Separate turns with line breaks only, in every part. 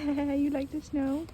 You like the snow?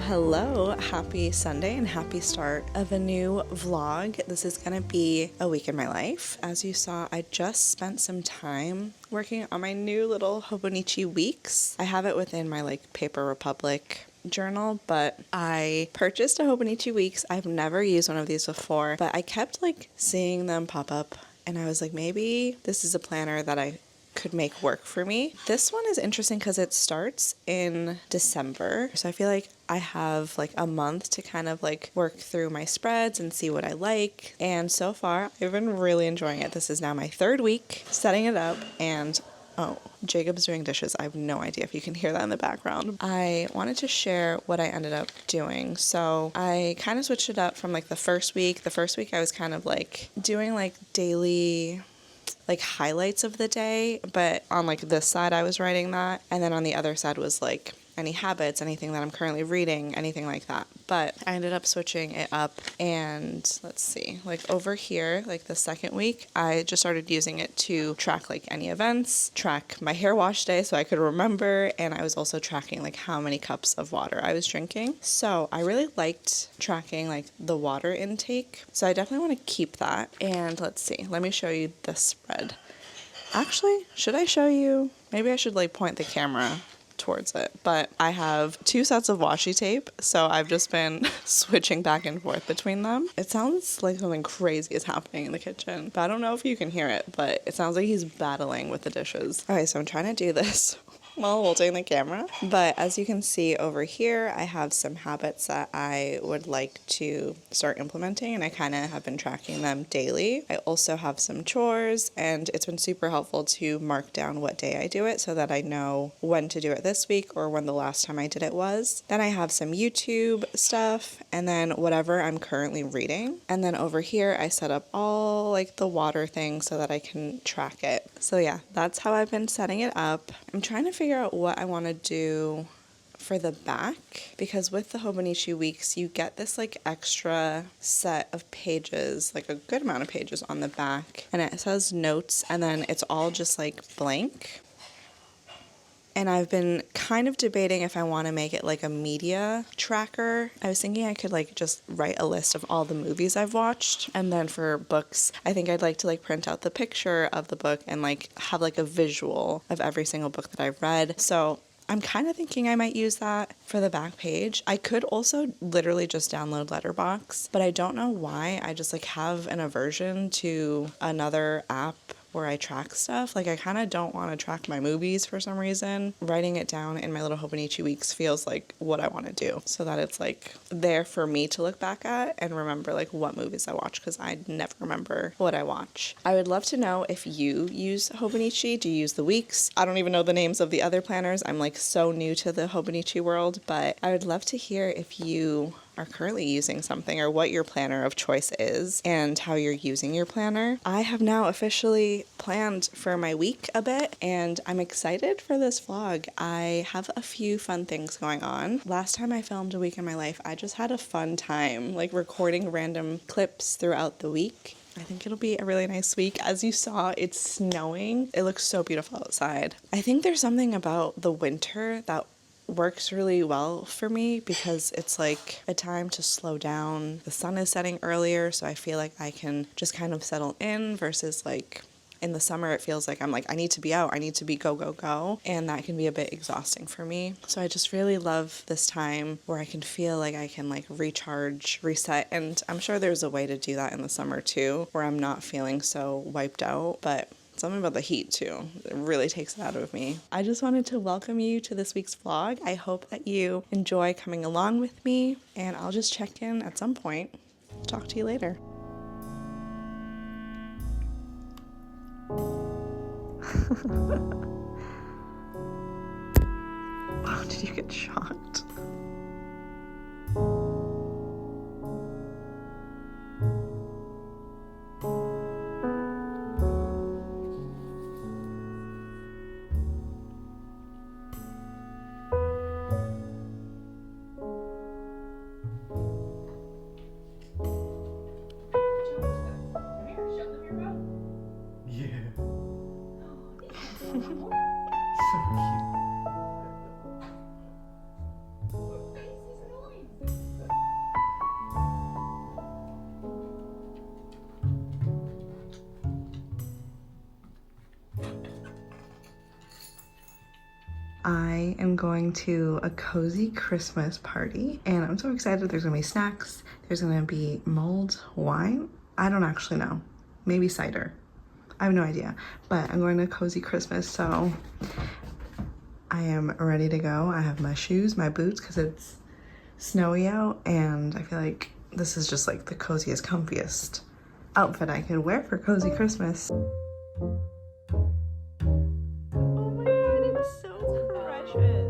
Hello, happy Sunday and happy start of a new vlog. This is gonna be a week in my life. As you saw, I just spent some time working on my new little hobonichi weeks. I have it within my Paper Republic journal, but I purchased a hobonichi weeks. I've never used one of these before, but I kept seeing them pop up and I was like, maybe this is a planner that I could make work for me. This one is interesting because it starts in December. So I feel like I have a month to kind of work through my spreads and see what I like. And so far, I've been really enjoying it. This is now my third week setting it up, and oh, Jacob's doing dishes. I have no idea if you can hear that in the background. I wanted to share what I ended up doing. So I kind of switched it up from the first week. The first week I was kind of doing daily highlights of the day, but on this side I was writing that, and then on the other side was any habits, anything that I'm currently reading, anything like that. But I ended up switching it up, and let's see, over here, the second week, I just started using it to track any events, track my hair wash day so I could remember, and I was also tracking how many cups of water I was drinking. So I really liked tracking the water intake, so I definitely want to keep that. And let's see, let me show you the spread. Actually, should I show you? Maybe I should point the camera towards it, but I have 2 sets of washi tape, so I've just been switching back and forth between them. It sounds like something crazy is happening in the kitchen, but I don't know if you can hear it, but it sounds like he's battling with the dishes. Okay, so I'm trying to do this while holding the camera, but as you can see over here, I have some habits that I would like to start implementing, and I kind of have been tracking them daily. I also have some chores, and it's been super helpful to mark down what day I do it so that I know when to do it this week or when the last time I did it was. Then I have some YouTube stuff, and then whatever I'm currently reading. And then over here, I set up all the water things so that I can track it. So yeah, that's how I've been setting it up. I'm trying to figure out what I want to do for the back, because with the hobonichi weeks you get this extra set of pages, a good amount of pages on the back, and it says notes, and then it's all just blank. And I've been kind of debating if I want to make it a media tracker. I was thinking I could just write a list of all the movies I've watched. And then for books, I think I'd like to print out the picture of the book and have a visual of every single book that I've read. So I'm kind of thinking I might use that for the back page. I could also literally just download Letterboxd, but I don't know why. I just have an aversion to another app where I track stuff. I kind of don't want to track my movies for some reason. Writing it down in my little hobonichi weeks feels like what I want to do, so that it's there for me to look back at and remember what movies I watch, because I never remember what I watch. I would love to know if you use hobonichi. Do you use the weeks? I don't even know the names of the other planners. I'm so new to the hobonichi world, but I would love to hear if you are currently using something or what your planner of choice is and how you're using your planner. I have now officially planned for my week a bit and I'm excited for this vlog. I have a few fun things going on. Last time I filmed a week in my life, I just had a fun time like recording random clips throughout the week. I think it'll be a really nice week. As you saw, it's snowing. It looks so beautiful outside. I think there's something about the winter that works really well for me because it's like a time to slow down. The sun is setting earlier, so I feel like I can just kind of settle in versus like in the summer, it feels like I'm like, I need to be out, I need to be go, go, go. And that can be a bit exhausting for me. So I just really love this time where I can feel like I can like recharge, reset. And I'm sure there's a way to do that in the summer too, where I'm not feeling so wiped out. But something about the heat too, it really takes it out of me. I just wanted to welcome you to this week's vlog. I hope that you enjoy coming along with me, and I'll just check in at some point. Talk to you later. Wow, did you get shocked? I am going to a cozy Christmas party and I'm so excited. There's gonna be snacks, there's gonna be mulled wine. I don't actually know, maybe cider. I have no idea, but I'm going to cozy Christmas, so I am ready to go. I have my shoes, my boots, because it's snowy out, and I feel like this is just like the coziest, comfiest outfit I could wear for cozy Christmas. Oh my god, it's so precious.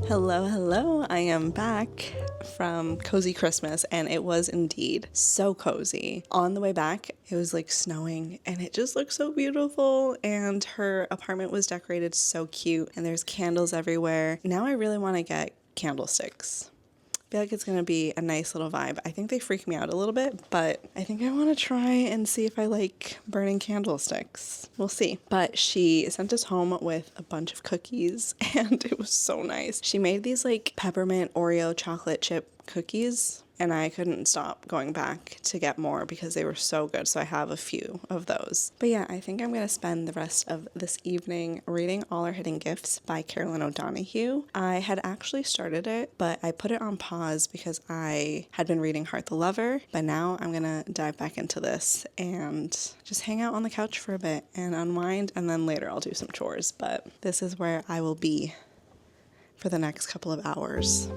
Hello, I am back from Cozy Christmas and it was indeed so cozy. On the way back, it was like snowing and it just looked so beautiful and her apartment was decorated so cute and there's candles everywhere. Now I really want to get candlesticks. I feel like it's going to be a nice little vibe. I think they freak me out a little bit, but I think I want to try and see if I like burning candlesticks. We'll see. But she sent us home with a bunch of cookies and it was so nice. She made these like peppermint Oreo chocolate chip cookies and I couldn't stop going back to get more because they were so good. So I have a few of those. But yeah, I think I'm going to spend the rest of this evening reading All Our Hidden Gifts by Carolyn O'Donoghue. I had actually started it, but I put it on pause because I had been reading Heart the Lover. But now I'm going to dive back into this and just hang out on the couch for a bit and unwind. And then later I'll do some chores. But this is where I will be for the next couple of hours.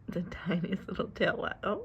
The tiniest little tail wow.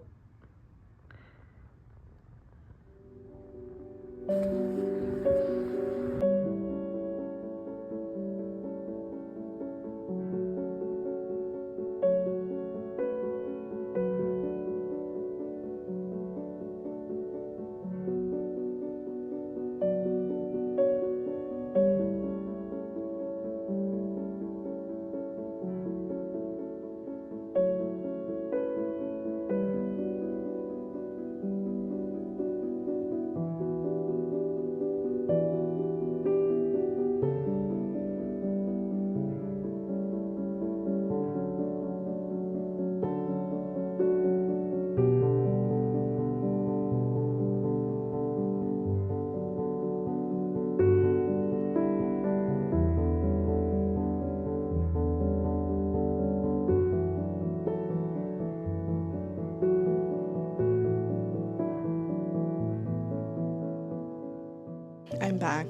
back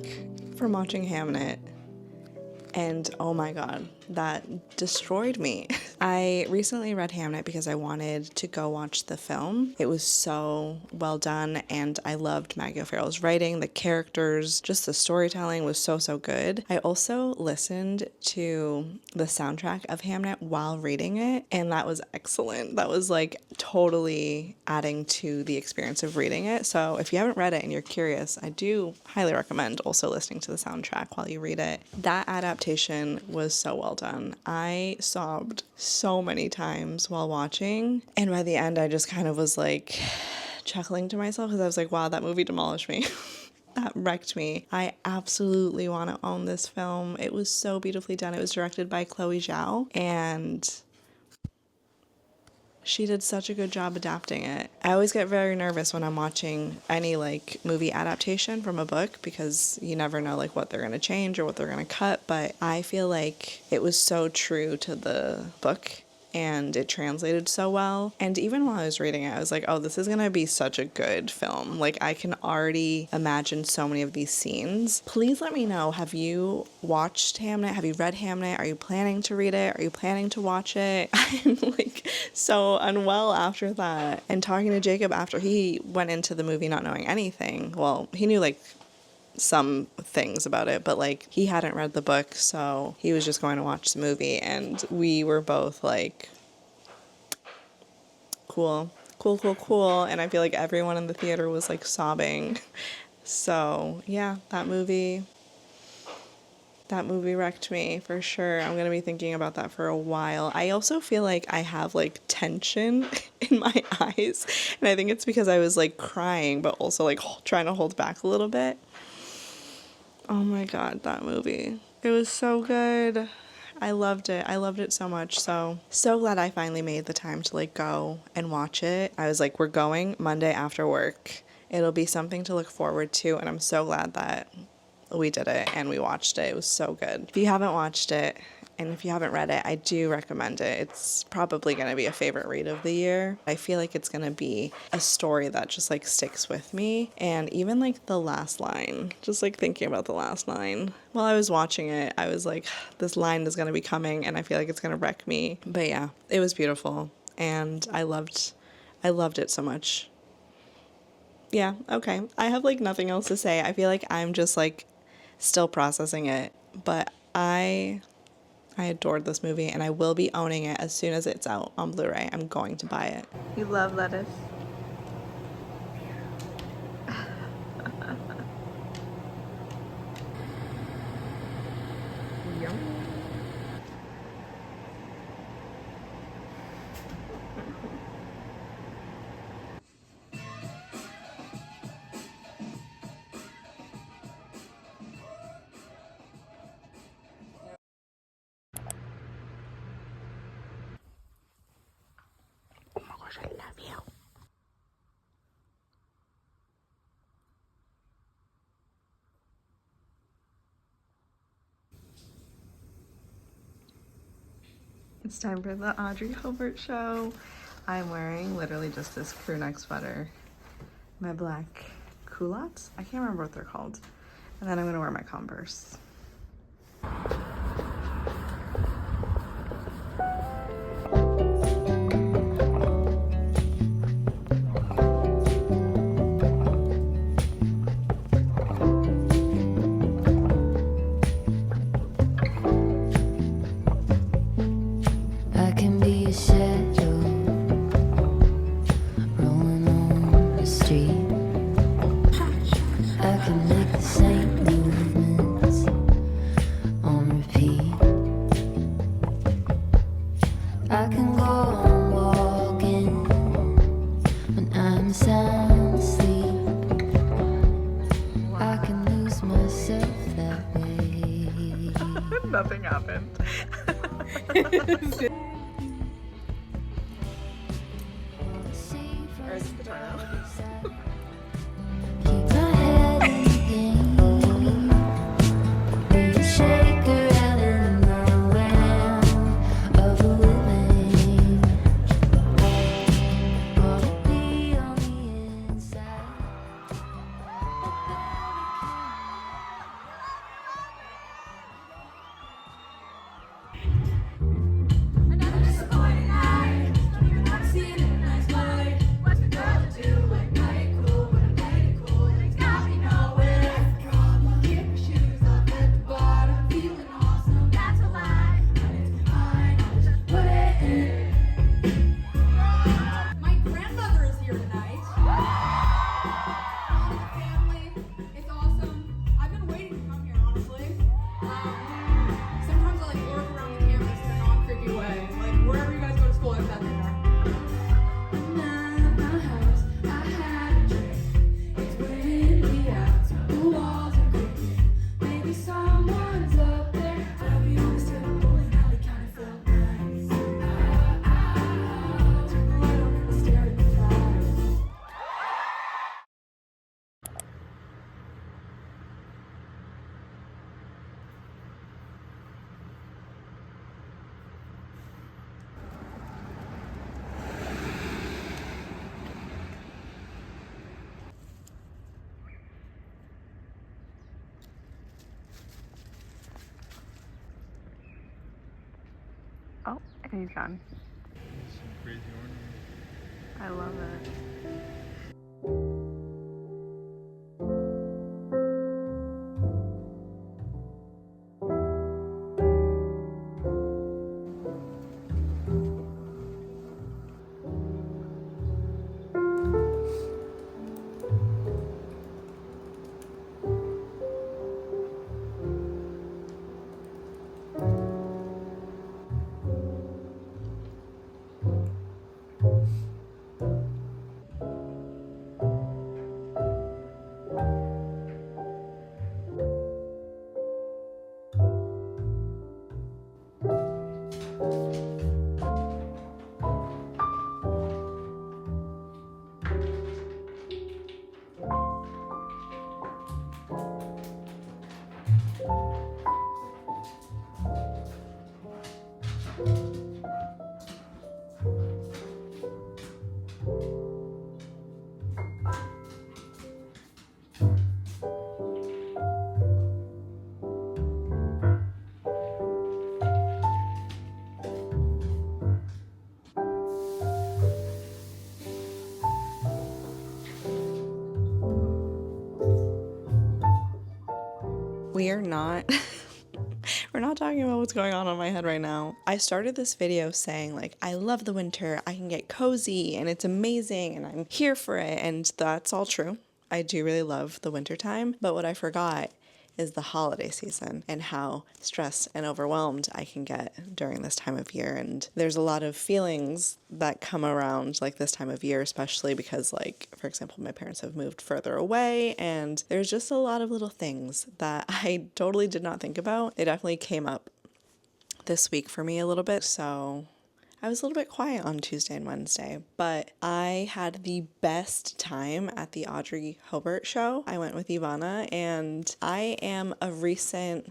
from watching Hamnet, and oh my god, that destroyed me. I recently read Hamnet because I wanted to go watch the film. It was so well done, and I loved Maggie O'Farrell's writing, the characters, just the storytelling was so good. I also listened to the soundtrack of Hamnet while reading it, and that was excellent. That was like totally adding to the experience of reading it. So if you haven't read it and you're curious, I do highly recommend also listening to the soundtrack while you read it. That adaptation was so well done. I sobbed so many times while watching, and by the end I just kind of was like chuckling to myself because I was like, wow, that movie demolished me. That wrecked me. I absolutely want to own this film. It was so beautifully done. It was directed by Chloe Zhao, and she did such a good job adapting it. I always get very nervous when I'm watching any like movie adaptation from a book because you never know like what they're going to change or what they're going to cut, but I feel like it was so true to the book and it translated so well. And even while I was reading it, I was like, oh, this is going to be such a good film. Like, I can already imagine so many of these scenes. Please let me know, have you watched Hamnet? Have you read Hamnet? Are you planning to read it? Are you planning to watch it? I'm like so unwell after that. And talking to Jacob after he went into the movie not knowing anything. Well, he knew like some things about it, but like he hadn't read the book, so he was just going to watch the movie, and we were both like, cool. And I feel like everyone in the theater was like sobbing. So yeah, that movie wrecked me for sure. I'm gonna be thinking about that for a while. I also feel like I have like tension in my eyes, and I think it's because I was like crying but also like trying to hold back a little bit. Oh my god, that movie. It was so good. I loved it. I loved it so much. So glad I finally made the time to like go and watch it. I was like, we're going Monday after work. It'll be something to look forward to, and I'm so glad that we did it and we watched it. It was so good. If you haven't watched it and if you haven't read it, I do recommend it. It's probably going to be a favorite read of the year. I feel like it's going to be a story that just like sticks with me. And even like the last line, just like thinking about the last line while I was watching it, I was like, this line is going to be coming and I feel like it's going to wreck me. But yeah, it was beautiful and I loved it so much. Yeah, okay. I have like nothing else to say. I feel like I'm just like still processing it, but I adored this movie and I will be owning it as soon as it's out on Blu-ray. I'm going to buy it. You love lettuce? Yum. Oh my gosh, I love you. It's time for the Audrey Hobart show. I'm wearing literally just this crew neck sweater, my black culottes, I can't remember what they're called, and then I'm gonna wear my Converse. Nothing happened. Or is it the tornado? And he's gone.
That's some crazy ornament.
I love it. We are not we're not talking about what's going on in my head right now. I started this video saying like, I love the winter, I can get cozy and it's amazing and I'm here for it, and that's all true. I do really love the winter time, but what I forgot is the holiday season and how stressed and overwhelmed I can get during this time of year. And there's a lot of feelings that come around like this time of year, especially because, like, for example, my parents have moved further away and there's just a lot of little things that I totally did not think about. They definitely came up this week for me a little bit, so I was a little bit quiet on Tuesday and Wednesday, but I had the best time at the Audrey Hobart show. I went with Ivana, and I am a recent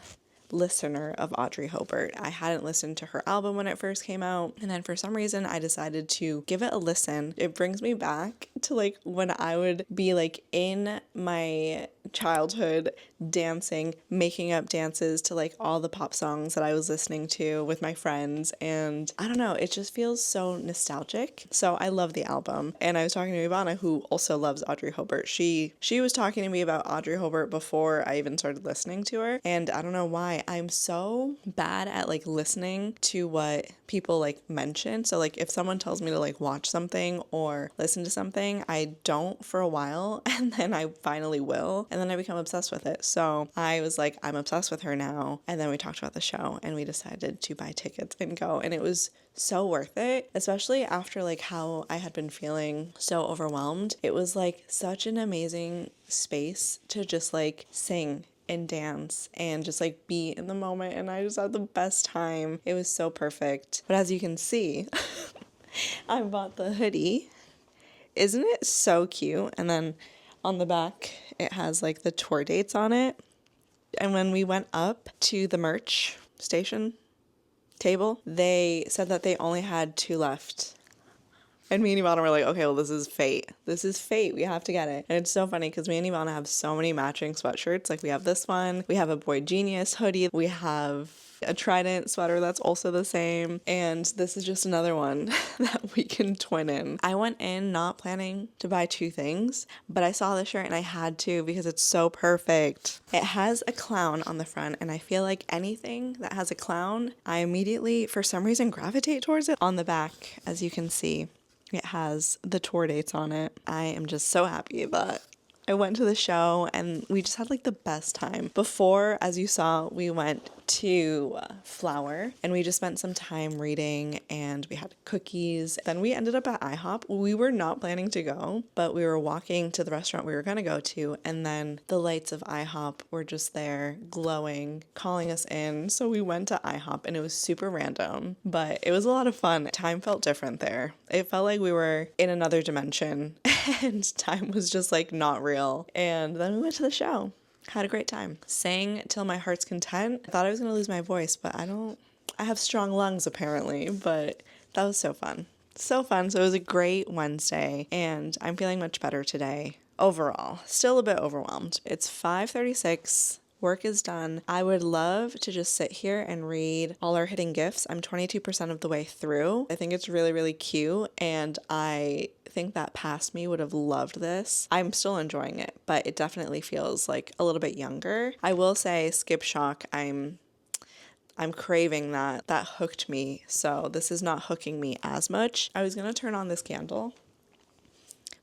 listener of Audrey Hobart. I hadn't listened to her album when it first came out, and then for some reason I decided to give it a listen. It brings me back to like when I would be like in my childhood dancing, making up dances to like all the pop songs that I was listening to with my friends, and I don't know, it just feels so nostalgic. So I love the album. And I was talking to Ivana, who also loves Audrey Hobart. She was talking to me about Audrey Hobart before I even started listening to her, and I don't know why I'm so bad at like listening to what people like mention. So like if someone tells me to like watch something or listen to something, I don't for a while, and then I finally will, and then I become obsessed with it. So I was like, I'm obsessed with her now. And then we talked about the show and we decided to buy tickets and go, and it was so worth it, especially after like how I had been feeling so overwhelmed. It was like such an amazing space to just like sing and dance and just like be in the moment, and I just had the best time. It was so perfect. But as you can see, I bought the hoodie. Isn't it so cute? And then on the back it has like the tour dates on it. And when we went up to the merch station table, they said that they only had 2 left. And me and Ivana were like, okay, well, this is fate. This is fate. We have to get it. And it's so funny because me and Ivana have so many matching sweatshirts. Like we have this one, we have a Boy Genius hoodie, we have a Trident sweater that's also the same, and this is just another one that we can twin in. I went in not planning to buy 2 things, but I saw this shirt and I had to because it's so perfect. It has a clown on the front, and I feel like anything that has a clown, I immediately, for some reason, gravitate towards it. On the back, as you can see, it has the tour dates on it. I am just so happy that I went to the show and we just had like the best time. Before, as you saw, we went to Flower and we just spent some time reading and we had cookies. Then we ended up at IHOP. We were not planning to go, but we were walking to the restaurant we were going to go to, and then the lights of IHOP were just there glowing, calling us in. So we went to IHOP and it was super random, but it was a lot of fun. Time felt different there. It felt like we were in another dimension and time was just like not real. And then we went to the show. Had a great time. Sang till my heart's content. I thought I was going to lose my voice, but I have strong lungs apparently, but that was so fun. So fun. So it was a great Wednesday and I'm feeling much better today overall. Still a bit overwhelmed. It's 5:36. Work is done. I would love to just sit here and read All Our Hidden Gifts. I'm 22% of the way through. I think it's really, really cute, and I think that past me would have loved this. I'm still enjoying it, but it definitely feels like a little bit younger. I will say skipshock, I'm craving that. That hooked me, so this is not hooking me as much. I was gonna turn on this candle,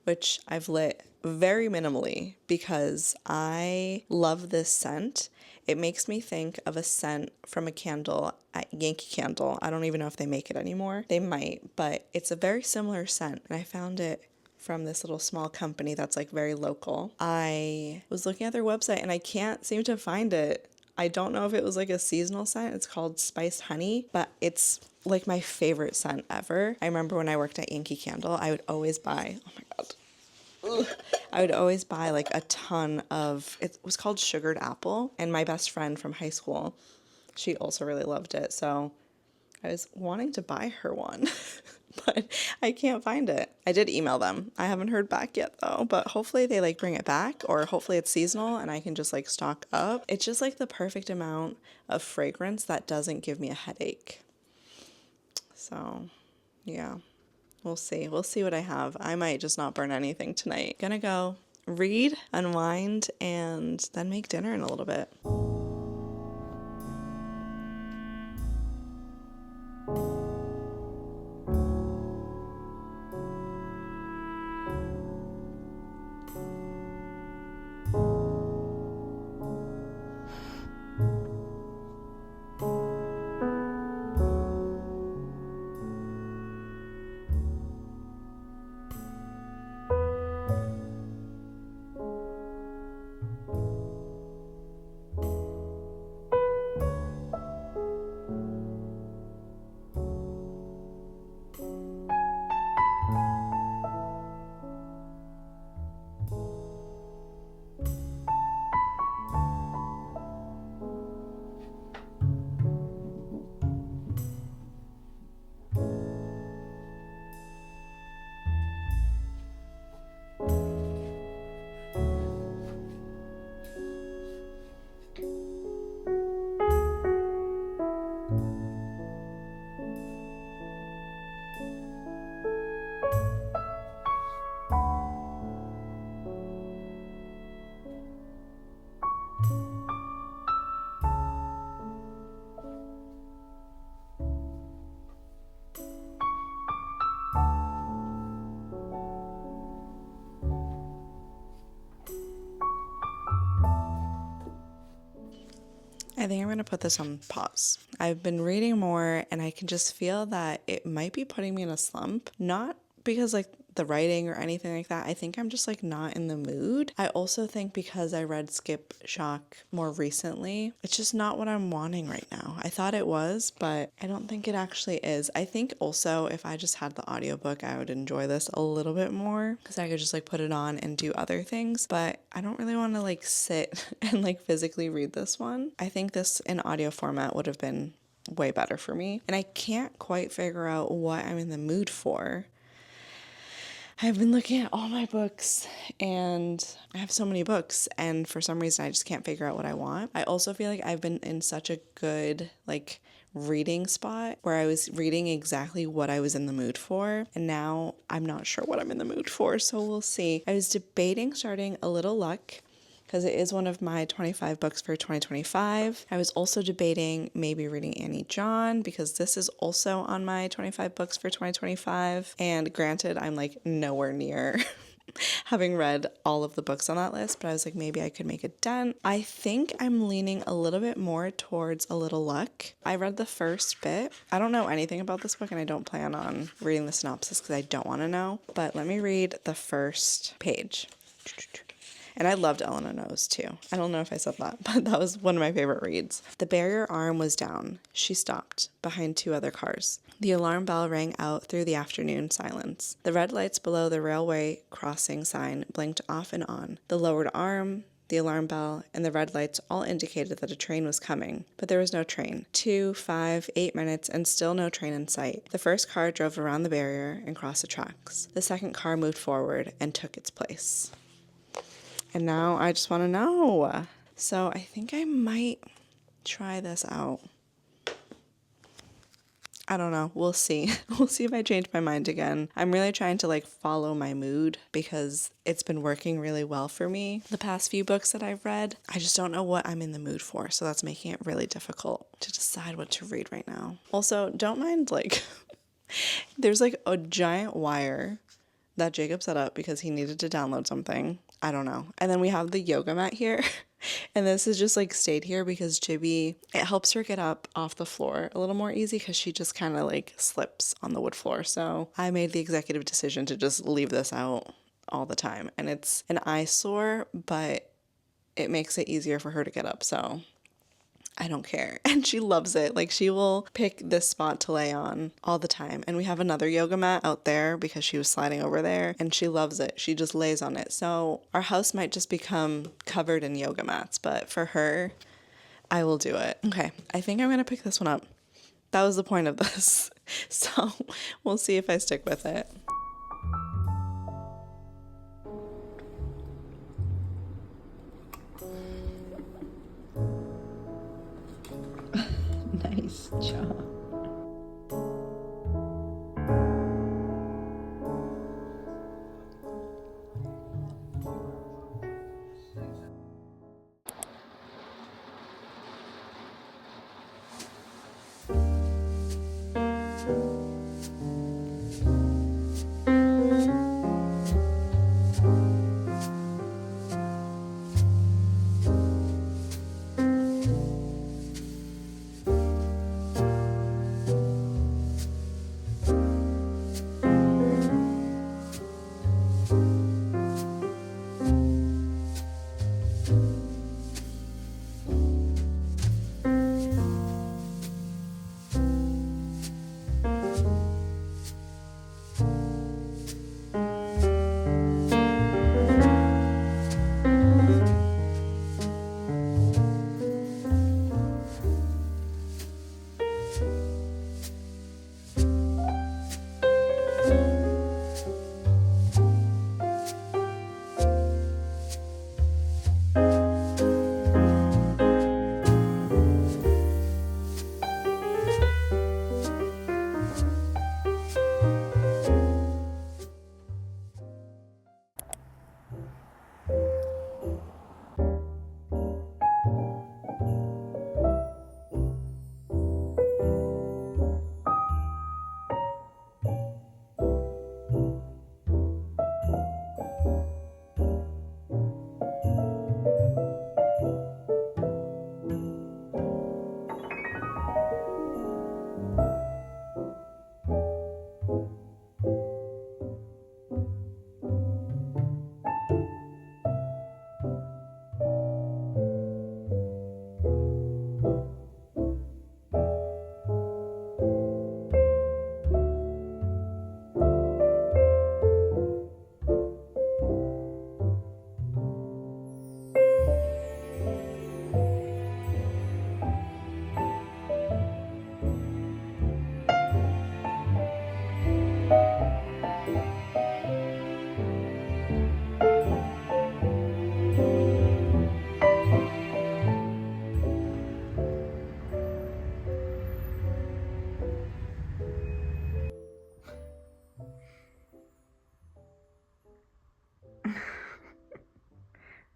which I've lit very minimally because I love this scent. It makes me think of a scent from a candle at Yankee Candle. I don't even know if they make it anymore. They might, but it's a very similar scent. And I found it from this little small company that's like very local. I was looking at their website and I can't seem to find it. I don't know if it was like a seasonal scent. It's called Spiced Honey, but it's like my favorite scent ever. I remember when I worked at Yankee Candle, I would always buy, oh my God. Ugh. I would always buy like a ton of, it was called Sugared Apple. And my best friend from high school, she also really loved it. So I was wanting to buy her one, but I can't find it. I did email them. I haven't heard back yet though, but hopefully they like bring it back, or hopefully it's seasonal and I can just like stock up. It's just like the perfect amount of fragrance that doesn't give me a headache. So yeah, we'll see. We'll see what I have. I might just not burn anything tonight. Gonna go read, unwind, and then make dinner in a little bit. I think I'm going to put this on pause. I've been reading more and I can just feel that it might be putting me in a slump. Not because like the writing or anything like that. I think I'm just like not in the mood. I also think because I read Skipshock more recently, it's just not what I'm wanting right now. I thought it was, but I don't think it actually is. I think also if I just had the audiobook, I would enjoy this a little bit more because I could just like put it on and do other things, but I don't really want to like sit and like physically read this one. I think this in audio format would have been way better for me. And I can't quite figure out what I'm in the mood for. I've been looking at all my books and I have so many books, and for some reason I just can't figure out what I want. I also feel like I've been in such a good like reading spot where I was reading exactly what I was in the mood for, and now I'm not sure what I'm in the mood for, so we'll see. I was debating starting A Little Luck because it is one of my 25 books for 2025. I was also debating maybe reading Annie John because this is also on my 25 books for 2025. And granted, I'm like nowhere near having read all of the books on that list, but I was like, maybe I could make a dent. I think I'm leaning a little bit more towards A Little Luck. I read the first bit. I don't know anything about this book and I don't plan on reading the synopsis because I don't want to know, but let me read the first page. And I loved Eleanor Knows too. I don't know if I said that, but that was one of my favorite reads. The barrier arm was down. She stopped behind two other cars. The alarm bell rang out through the afternoon silence. The red lights below the railway crossing sign blinked off and on. The lowered arm, the alarm bell, and the red lights all indicated that a train was coming, but there was no train. 2, 5, 8 minutes, and still no train in sight. The first car drove around the barrier and crossed the tracks. The second car moved forward and took its place. And now I just want to know, So I think I might try this out. I don't know. We'll see. We'll see if I change my mind again. I'm really trying to like follow my mood because it's been working really well for me the past few books that I've read. I just don't know what I'm in the mood for, so that's making it really difficult to decide what to read right now. Also, don't mind like there's like a giant wire that Jacob set up because he needed to download something. I don't know. And then we have the yoga mat here. And this has just like stayed here because Jibby, it helps her get up off the floor a little more easy because she just kind of like slips on the wood floor. So I made the executive decision to just leave this out all the time. And it's an eyesore, but it makes it easier for her to get up. So I don't care. And she loves it. Like she will pick this spot to lay on all the time. And we have another yoga mat out there because she was sliding over there and she loves it. She just lays on it. So our house might just become covered in yoga mats, but for her, I will do it. Okay, I think I'm going to pick this one up. That was the point of this. So we'll see if I stick with it. Nice job.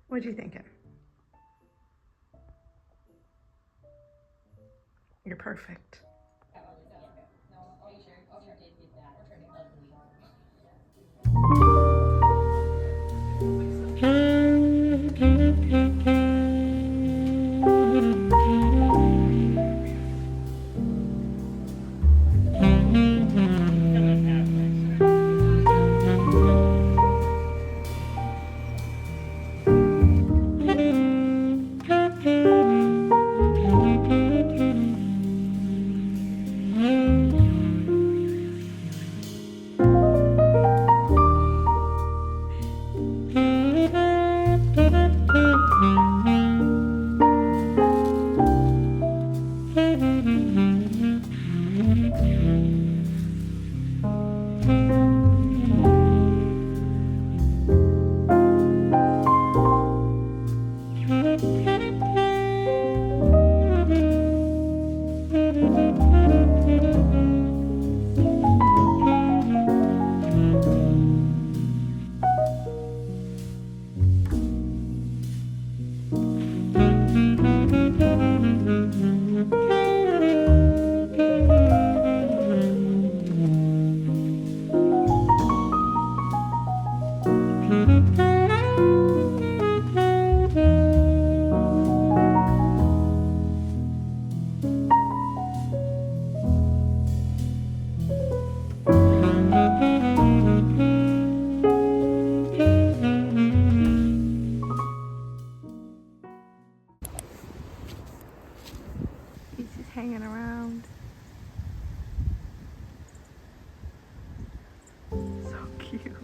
What you thinking? You're perfect. cute.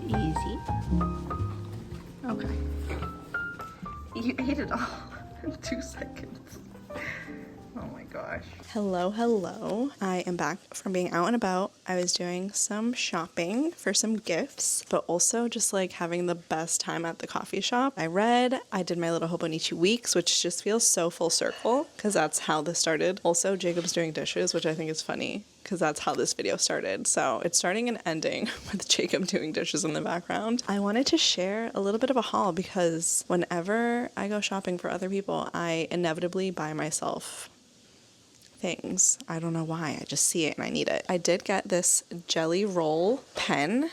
Easy. Okay. You ate it all in 2 seconds. Oh my gosh. Hello, hello. I am back from being out and about. I was doing some shopping for some gifts, but also just like having the best time at the coffee shop. I read, I did my little hobonichi weeks, which just feels so full circle because that's how this started. Also, Jacob's doing dishes, which I think is funny because that's how this video started. So it's starting and ending with Jacob doing dishes in the background. I wanted to share a little bit of a haul because whenever I go shopping for other people, I inevitably buy myself things. I don't know why. I just see it and I need it. I did get this jelly roll pen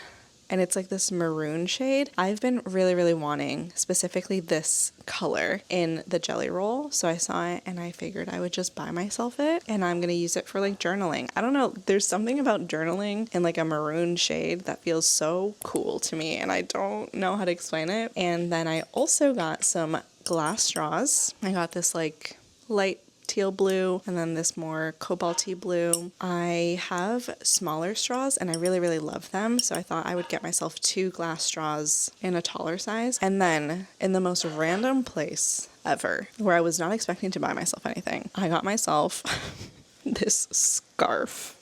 and it's like this maroon shade. I've been really wanting specifically this color in the jelly roll. So I saw it and I figured I would just buy myself it and I'm going to use it for like journaling. I don't know. There's something about journaling in like a maroon shade that feels so cool to me and I don't know how to explain it. And then I also got some glass straws. I got this like light teal blue and then this more cobalty blue. I have smaller straws and I really love them, so I thought I would get myself 2 glass straws in a taller size. And then in the most random place ever, where I was not expecting to buy myself anything, I got myself this scarf.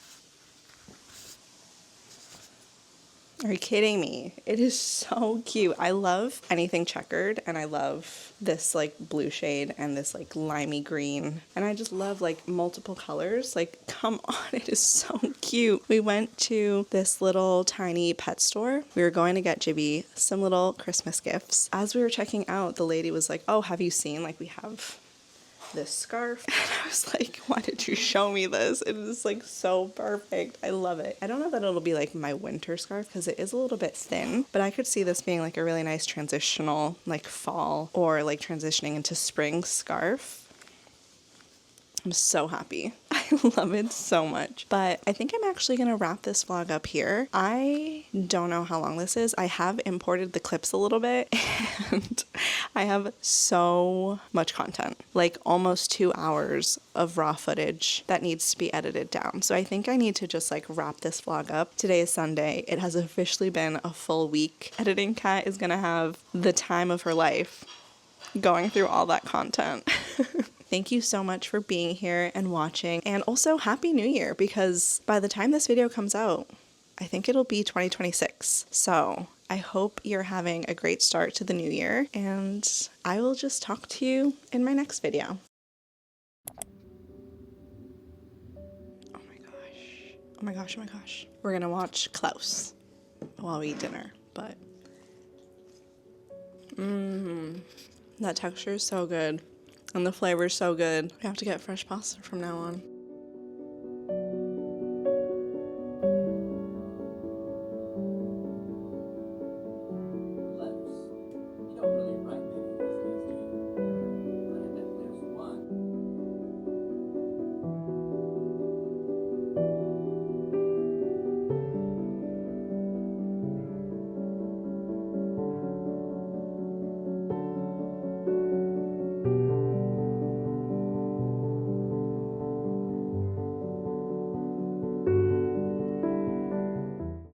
Are you kidding me? It is so cute. I love anything checkered and I love this like blue shade and this like limey green. And I just love like multiple colors. Like, come on, it is so cute. We went to this little tiny pet store. We were going to get Jibby some little Christmas gifts. As we were checking out, the lady was like, oh, have you seen, like, we have this scarf. And I was like, why did you show me this? It is like so perfect. I love it. I don't know that it'll be like my winter scarf because it is a little bit thin, but I could see this being like a really nice transitional like fall or like transitioning into spring scarf. I'm so happy. I love it so much. But I think I'm actually going to wrap this vlog up here. I don't know how long this is. I have imported the clips a little bit and I have so much content, like almost 2 hours of raw footage that needs to be edited down. So I think I need to just like wrap this vlog up. Today is Sunday. It has officially been a full week. Editing Cat is going to have the time of her life going through all that content. Thank you so much for being here and watching, and also Happy New Year, because by the time this video comes out, I think it'll be 2026. So I hope you're having a great start to the new year, and I will just talk to you in my next video. Oh my gosh. Oh my gosh, oh my gosh. We're gonna watch Klaus while we eat dinner, but that texture is so good. And the flavor is so good. We have to get fresh pasta from now on.